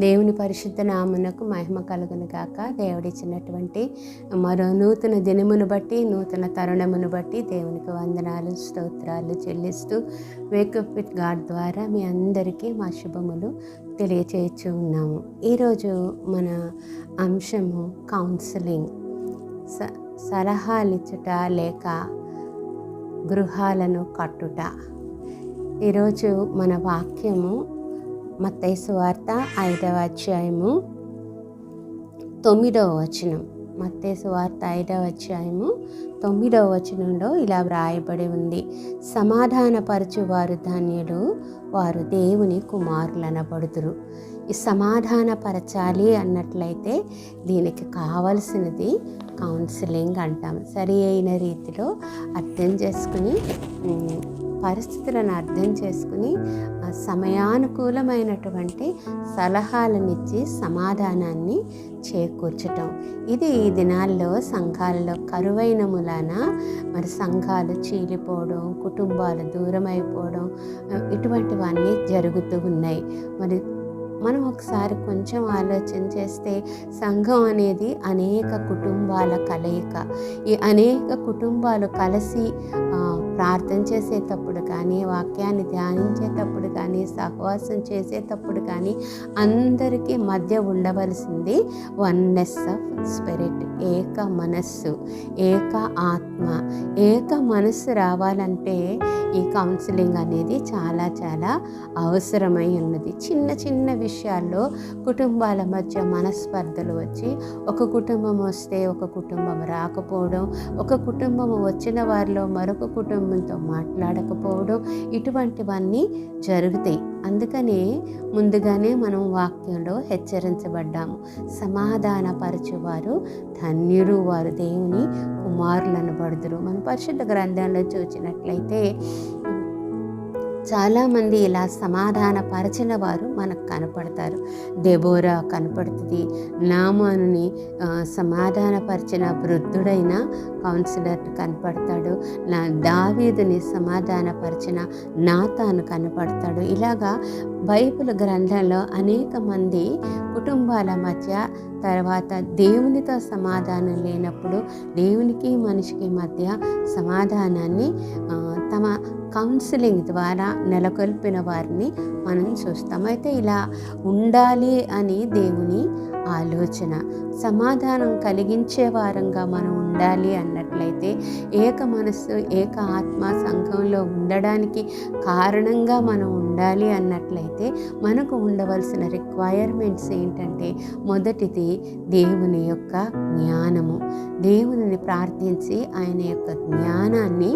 దేవుని పరిశుద్ధ నామునకు మహిమ కలుగును గాక. దేవుడిచ్చినటువంటి మరో నూతన దినమును బట్టి, నూతన తరుణమును బట్టి దేవునికి వందనాలు, స్తోత్రాలు చెల్లిస్తూ వేకప్ విత్ గాడ్ ద్వారా మీ అందరికీ మా శుభములు తెలియచేయచ్చు ఉన్నాము. ఈరోజు మన అంశము కౌన్సిలింగ్, సలహాలిచ్చుట లేక గృహాలను కట్టుట. ఈరోజు మన వాక్యము మత్తయి సువార్త 5వ అధ్యాయము 9వ వచనం. మత్తయి సువార్త 5వ అధ్యాయము 9వ వచనంలో ఇలా వ్రాయబడి ఉంది: సమాధానపరచువారు ధన్యులు, వారు దేవుని కుమారులనబడుదురు. ఈ సమాధానపరచాలి అన్నట్లయితే దీనికి కావలసినది కౌన్సిలింగ్ అంటాం. సరి అయిన రీతిలో అర్థం చేసుకుని, పరిస్థితులను అర్థం చేసుకుని సమయానుకూలమైనటువంటి సలహాలనిచ్చి సమాధానాన్ని చేకూర్చటం. ఇది ఈ దినాల్లో సంఘాలలో కరువైన మూలాన మరి సంఘాలు చీలిపోవడం, కుటుంబాలు దూరం అయిపోవడం, ఇటువంటివన్నీ జరుగుతూ ఉన్నాయి. మరి మనం ఒకసారి కొంచెం ఆలోచన చేస్తే సంఘం అనేది అనేక కుటుంబాల కలయిక. ఈ అనేక కుటుంబాలు కలిసి ప్రార్థన చేసేటప్పుడు కానీ, వాక్యాన్ని ధ్యానించేటప్పుడు కానీ, సహవాసం చేసేటప్పుడు కానీ అందరికీ మధ్య ఉండవలసింది వన్నెస్ ఆఫ్ స్పిరిట్, ఏక మనస్సు, ఏక ఆత్మ. ఏక మనస్సు రావాలంటే ఈ కౌన్సిలింగ్ అనేది చాలా చాలా అవసరమై ఉన్నది. చిన్న చిన్న విషయాల్లో కుటుంబాల మధ్య మనస్పర్ధలు వచ్చి ఒక కుటుంబం వస్తే ఒక కుటుంబం రాకపోవడం, ఒక కుటుంబం వచ్చిన వారిలో మరొక కుటుంబంతో మాట్లాడకపోవడం, ఇటువంటివన్నీ జరుగుతాయి. అందుకనే ముందుగానే మనం వాక్యంలో హెచ్చరించబడ్డాము. సమాధానపరచువారు ధన్యులు, వారు దేవుని కుమారులనబడుదురు. మన పరిశుద్ధ గ్రంథంలో చూసినట్లయితే చాలామంది ఇలా సమాధానపరచిన వారు మనకు కనపడతారు. దెబోరా కనపడుతుంది. నామానుని సమాధానపరిచిన వృద్ధుడైన కౌన్సిలర్ కనపడతాడు. దావీదుని సమాధానపరిచిన నాతాను కనపడతాడు. ఇలాగా బైబిల్ గ్రంథంలో అనేక మంది కుటుంబాల మధ్య, తర్వాత దేవునితో సమాధానం లేనప్పుడు దేవునికి మనిషికి మధ్య సమాధానాన్ని తమ కౌన్సిలింగ్ ద్వారా నెలకొల్పిన వారిని మనం చూస్తాం. అయితే ఇలా ఉండాలి అని దేవుని ఆలోచన. సమాధానం కలిగించే వారంగా మనం ఉండాలి అన్నట్లయితే, ఏక మనస్సు, ఏక ఆత్మ సంఘంలో ఉండడానికి కారణంగా మనం ఉండాలి అన్నట్లయితే మనకు ఉండవలసిన రిక్వైర్మెంట్స్ ఏంటంటే, మొదటిది దేవుని యొక్క జ్ఞానము. దేవునిని ప్రార్థించి ఆయన యొక్క జ్ఞానాన్ని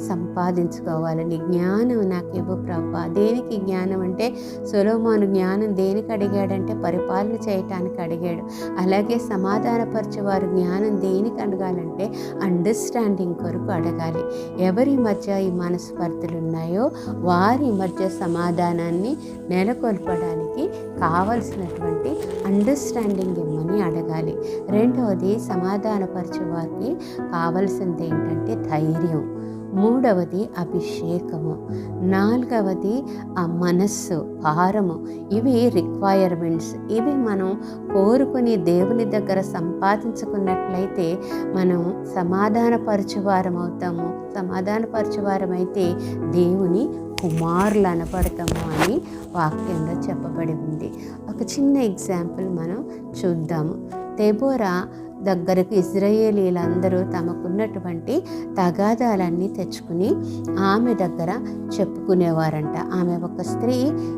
సంపాదించుకోవాలి. జ్ఞానం నాకు ఇవ్వు ప్రభువా. దేనికి జ్ఞానం అంటే, సొలొమోను జ్ఞానం దేనికి అడిగాడంటే పరిపాలన చేయటానికి అడిగాడు. అలాగే సమాధానపరచేవారు జ్ఞానం దేనికి అడగాలంటే అండర్స్టాండింగ్ కొరకు అడగాలి. ఎవరి మధ్య ఈ మనస్పర్ధలు ఉన్నాయో వారి మధ్య సమాధానాన్ని నెలకొల్పడానికి కావలసినటువంటి అండర్స్టాండింగ్ ఇమ్మని అడగాలి. రెండవది, సమాధానపరచే వారికి కావలసింది ఏంటంటే ధైర్యం. మూడవది అభిషేకము. నాలుగవది ఆ మనస్సు, భారము. ఇవి రిక్వైర్మెంట్స్. ఇవి మనం కోరుకుని దేవుని దగ్గర సంపాదించుకున్నట్లయితే మనం సమాధానపరచువారం అవుతాము. సమాధానపరచువారమైతే దేవుని కుమారులు అనబడతాము అని వాక్యంలో చెప్పబడి ఉంది. ఒక చిన్న ఎగ్జాంపుల్ మనం చూద్దాము. దెబోరా దగ్గరకు ఇశ్రాయేలీలందరూ తమకున్నటువంటి తగాదాలన్నీ తెచ్చుకుని ఆమె దగ్గర చెప్పుకునేవారంట. ఆమె ఒక స్త్రీ.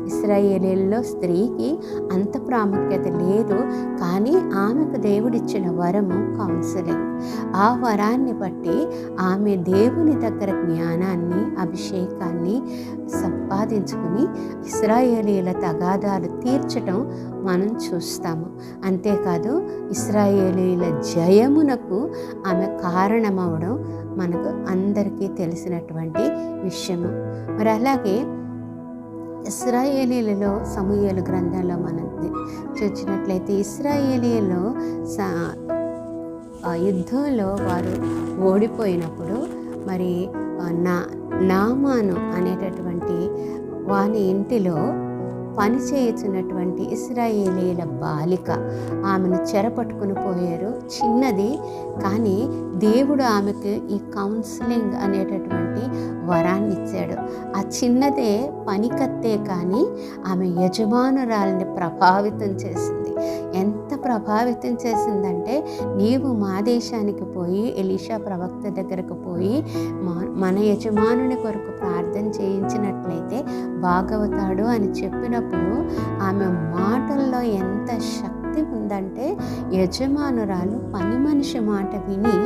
ఇశ్రాయేలీల్లో స్త్రీకి అంత ప్రాముఖ్యత లేదు, కానీ ఆమెకు దేవుడిచ్చిన వరము కౌన్సిలింగ్. ఆ వరాన్ని బట్టి ఆమె దేవుని దగ్గర జ్ఞానాన్ని, అభిషేకాన్ని సంపాదించుకుని ఇశ్రాయేలీల తగాదాలు తీర్చడం మనం చూస్తాము. అంతేకాదు, ఇశ్రాయేలీల జయమునకు ఆమె కారణమవడం మనకు అందరికీ తెలిసినటువంటి విషయము. మరి అలాగే ఇశ్రాయేలీలలో సమూయేలు గ్రంథంలో మనం చూసినట్లయితే, ఇశ్రాయేలీలో యుద్ధంలో వారు ఓడిపోయినప్పుడు మరి నామాను అనేటటువంటి వాని ఇంటిలో పని చేయుచున్నటువంటి ఇశ్రాయేలీల బాలిక. ఆమెను చెరపట్టుకుని పోయారు. చిన్నది, కానీ దేవుడు ఆమెకు ఈ కౌన్సిలింగ్ అనేటటువంటి వరాన్ని ఇచ్చాడు. ఆ చిన్నదే పనికత్తే కానీ ఆమె యజమానురాలిని ప్రభావితం చేసింది. ఎంత ప్రభావితం చేసిందంటే, నీవు మా దేశానికి పోయి ఎలీషా ప్రవక్త దగ్గరకు పోయి మన యజమానుని కొరకు ప్రార్థన చేయించినట్లయితే బాగవుతాడు అని చెప్పినప్పుడు ఆమె మాటల్లో ఎంత శక్తి ఉందంటే, యజమానురాలు పని మనిషి మాట విని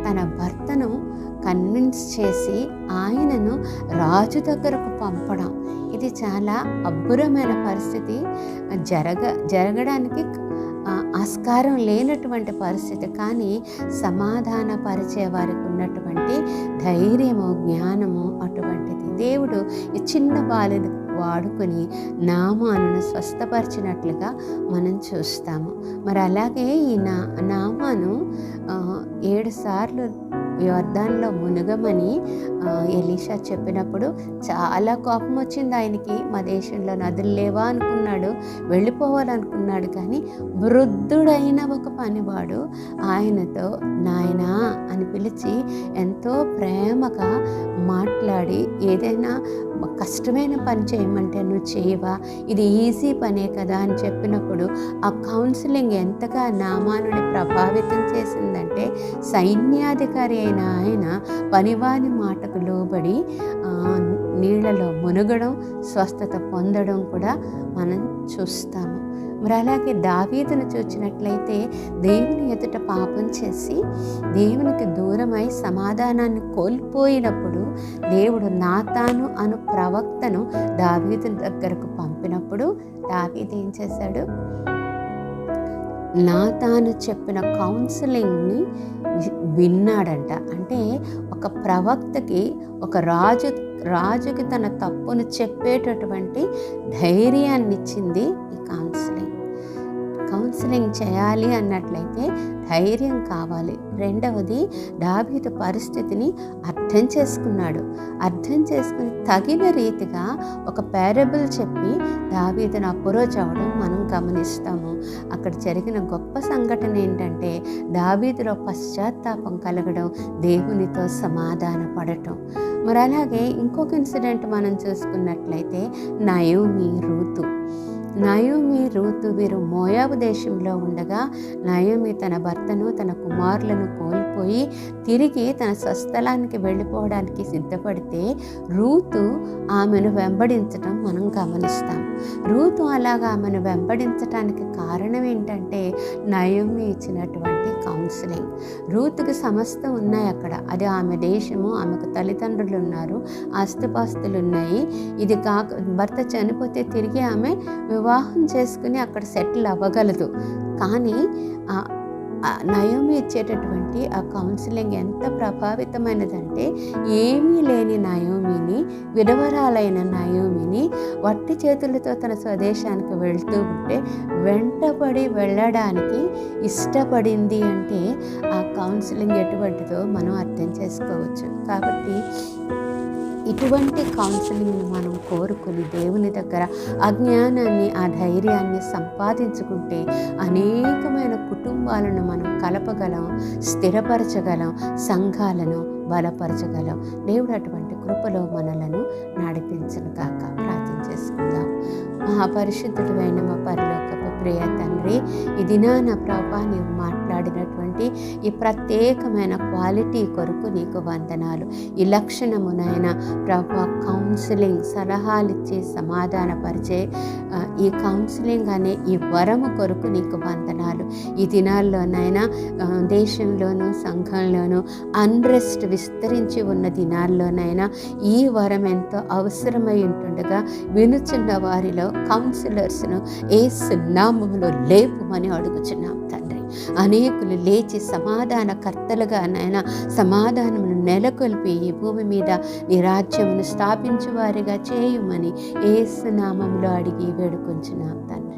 తన భర్తను కన్విన్స్ చేసి ఆయనను రాజు దగ్గరకు పంపడం. ఇది చాలా అబ్బురమైన పరిస్థితి. జరగడానికి ఆస్కారం లేనటువంటి పరిస్థితి, కానీ సమాధానపరిచే వారికి ఉన్నటువంటి ధైర్యము, జ్ఞానము అటువంటిది. దేవుడు ఈ చిన్న బాలుని వాడుకొని నామాను స్వస్థపరిచినట్లుగా మనం చూస్తాము. మరి అలాగే ఈ నామాను 7 సార్లు యోర్దానులో మునగమని ఎలీషా చెప్పినప్పుడు చాలా కోపం వచ్చింది ఆయనకి. మా దేశంలో నదులు లేవా అనుకున్నాడు, వెళ్ళిపోవాలనుకున్నాడు. కానీ వృద్ధుడైన ఒక పనివాడు ఆయనతో నాయనా అని పిలిచి ఎంతో ప్రేమగా మాట్లాడి, ఏదైనా కష్టమైన పని చేయమంటే నువ్వు చేయవా, ఇది ఈజీ పనే కదా అని చెప్పినప్పుడు ఆ కౌన్సిలింగ్ ఎంతగా నామానుని ప్రభావితం చేసిందంటే, సైన్యాధికారి అయిన ఆయన పనివాని మాటకు లోబడి నీళ్లలో మునగడం, స్వస్థత పొందడం కూడా మనం చూస్తాము. మరి అలాగే దావీదును చూచినట్లయితే, దేవుని ఎదుట పాపం చేసి దేవునికి దూరమై సమాధానాన్ని కోల్పోయినప్పుడు దేవుడు నాతాను అను ప్రవక్తను దావీదు దగ్గరకు పంపినప్పుడు దావీదు ఏం చేశాడు? నాతాను చెప్పిన కౌన్సిలింగ్ని విన్నాడంట. అంటే ఒక ప్రవక్తకి, ఒక రాజుకి తన తప్పును చెప్పేటటువంటి ధైర్యాన్ని ఇచ్చింది ఈ కౌన్సిలింగ్ చేయాలి అన్నట్లయితే ధైర్యం కావాలి. రెండవది, దావీదు పరిస్థితిని అర్థం చేసుకుని తగిన రీతిగా ఒక పారబుల్ చెప్పి దావీదును అప్రోచ్ అవ్వడం మనం గమనిస్తాము. అక్కడ జరిగిన గొప్ప సంఘటన ఏంటంటే, దావీదులో పశ్చాత్తాపం కలగడం, దేవునితో సమాధాన పడటం. మరి అలాగే ఇంకొక ఇన్సిడెంట్ మనం చూసుకున్నట్లయితే, నయోమి, రూతు వీరు మోయాబు దేశంలో ఉండగా, నయోమి తన భర్తను, తన కుమారులను కోల్పోయి తిరిగి తన స్వస్థలానికి వెళ్ళిపోవడానికి సిద్ధపడితే, రూతు ఆమెను వెంబడించటం మనం గమనిస్తాం. రూతు అలాగా ఆమెను వెంబడించటానికి కారణం ఏంటంటే, నయోమి ఇచ్చినటువంటి కౌన్సిలింగ్. రూతుకి సమస్తం ఉన్నాయి అక్కడ. అది ఆమె దేశము, ఆమెకు తల్లిదండ్రులు ఉన్నారు, ఆస్తిపాస్తులు ఉన్నాయి. ఇది భర్త చనిపోతే తిరిగి ఆమె వివాహం చేసుకుని అక్కడ సెటిల్ అవ్వగలదు. కానీ నయోమి ఇచ్చేటటువంటి ఆ కౌన్సిలింగ్ ఎంత ప్రభావితమైనదంటే, ఏమీ లేని నయోమిని, విధవరాలైన నయోమిని వట్టి చేతులతో తన స్వదేశానికి వెళ్తూ ఉంటే వెంటబడి వెళ్ళడానికి ఇష్టపడింది. అంటే ఆ కౌన్సిలింగ్ ఎటువంటిదో మనం అర్థం చేసుకోవచ్చు. కాబట్టి ఇటువంటి కౌన్సిలింగ్ని మనం కోరుకుని దేవుని దగ్గర ఆ జ్ఞానాన్ని, ఆ ధైర్యాన్ని సంపాదించుకుంటే అనేకమైన కుటుంబాలను మనం కలపగలం, స్థిరపరచగలం, సంఘాలను బలపరచగలం. దేవుడు అటువంటి కృపలో మనలను నడిపించను కాక. ప్రార్థన చేసుకుందాం. మహాపరిశుద్ధుడు అయిన మా పరలోకపు ప్రియ తండ్రి, ఈ దినాన ప్రభా నీవు మాట్లాడినటువంటి ఈ ప్రత్యేకమైన క్వాలిటీ కొరకు నీకు వందనాలు. ఈ లక్షణమునైనా ప్రభా కౌన్సిలింగ్, సలహాలు ఇచ్చి సమాధానపరిచే ఈ కౌన్సిలింగ్ అనే ఈ వరము కొరకు నీకు వందనాలు. ఈ దినాల్లోనైనా దేశంలోనూ సంఘంలోనూ అన్రెస్ట్ విస్తరించి ఉన్న దినాల్లోనైనా ఈ వరం ఎంతో అవసరమై ఉంటుండగా వినుచున్న వారిలో కౌన్సిలర్స్ను యేసు నామములో లేపుమని అడుగుచున్నాం తండ్రి. అనేకులు లేచి సమాధానకర్తలుగా నాయనా సమాధానమును నెలకొల్పి ఈ భూమి మీద నీ రాజ్యమును స్థాపించు వారిగా చేయుమని యేసు నామములో అడిగి వేడుకొంచున్నాం తండ్రి.